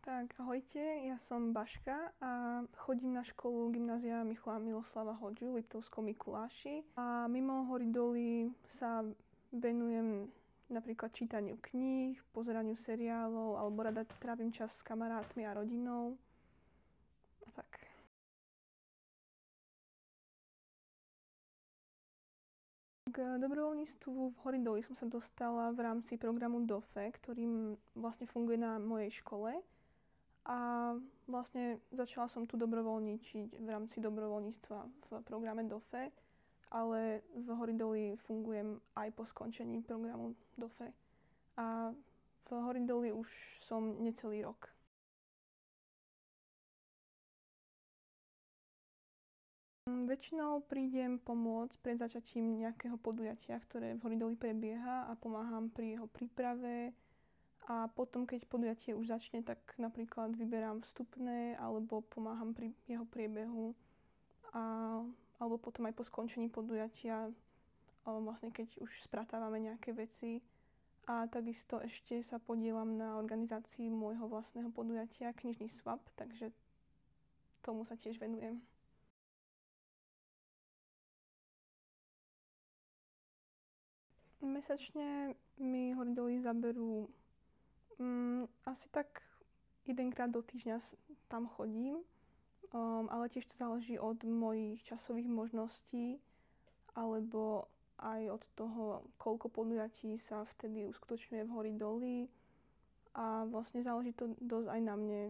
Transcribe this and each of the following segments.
Tak, ahojte, ja som Baška a chodím na školu Gymnázia Michala Miloslava Hodžu v Liptovskom Mikuláši. A mimo Hory Doly sa venujem napríklad čítaniu kníh, pozeraniu seriálov alebo rada trávim čas s kamarátmi a rodinou. A tak. K dobrovoľníctvu v Hory Doly som sa dostala v rámci programu DOFE, ktorý vlastne funguje na mojej škole. A vlastne začala som tu dobrovoľničiť v rámci dobrovoľníctva v programe DOFE, ale v Hory Doly fungujem aj po skončení programu DOFE. A v Hory Doly už som necelý rok. Väčšinou prídem pomôcť pred začatím nejakého podujatia, ktoré v Hory Doly prebieha a pomáham pri jeho príprave. A potom, keď podujatie už začne, tak napríklad vyberám vstupné alebo pomáham pri jeho priebehu. Alebo potom aj po skončení podujatia, vlastne keď už spratávame nejaké veci. A takisto ešte sa podielam na organizácii môjho vlastného podujatia Knižný swap, takže tomu sa tiež venujem. Mesačne mi Hory Doly zaberú asi tak jedenkrát do týždňa tam chodím, ale tiež to záleží od mojich časových možností alebo aj od toho, koľko podujatí sa vtedy uskutočňuje v Hory Doly. A vlastne záleží to dosť aj na mne,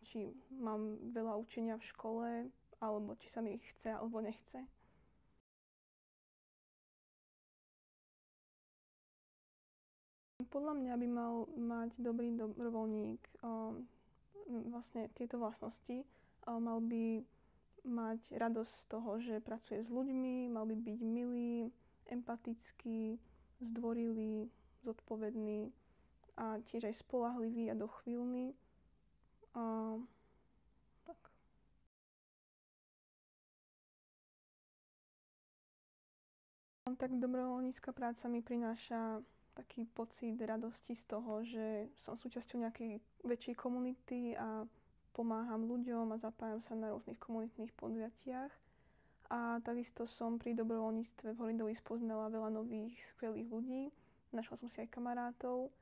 či mám veľa učenia v škole, alebo či sa mi chce alebo nechce. Podľa mňa by mal mať dobrý dobrovoľník vlastne tieto vlastnosti. Mal by mať radosť z toho, že pracuje s ľuďmi, mal by byť milý, empatický, zdvorilý, zodpovedný a tiež aj spoľahlivý a dochvíľný. Tak. Tak dobrovoľnícka práca mi prináša taký pocit radosti z toho, že som súčasťou nejakej väčšej komunity a pomáham ľuďom a zapájam sa na rôznych komunitných podujatiach. A takisto som pri dobrovoľníctve v Hory Doly spoznala veľa nových skvelých ľudí. Našla som si aj kamarátov.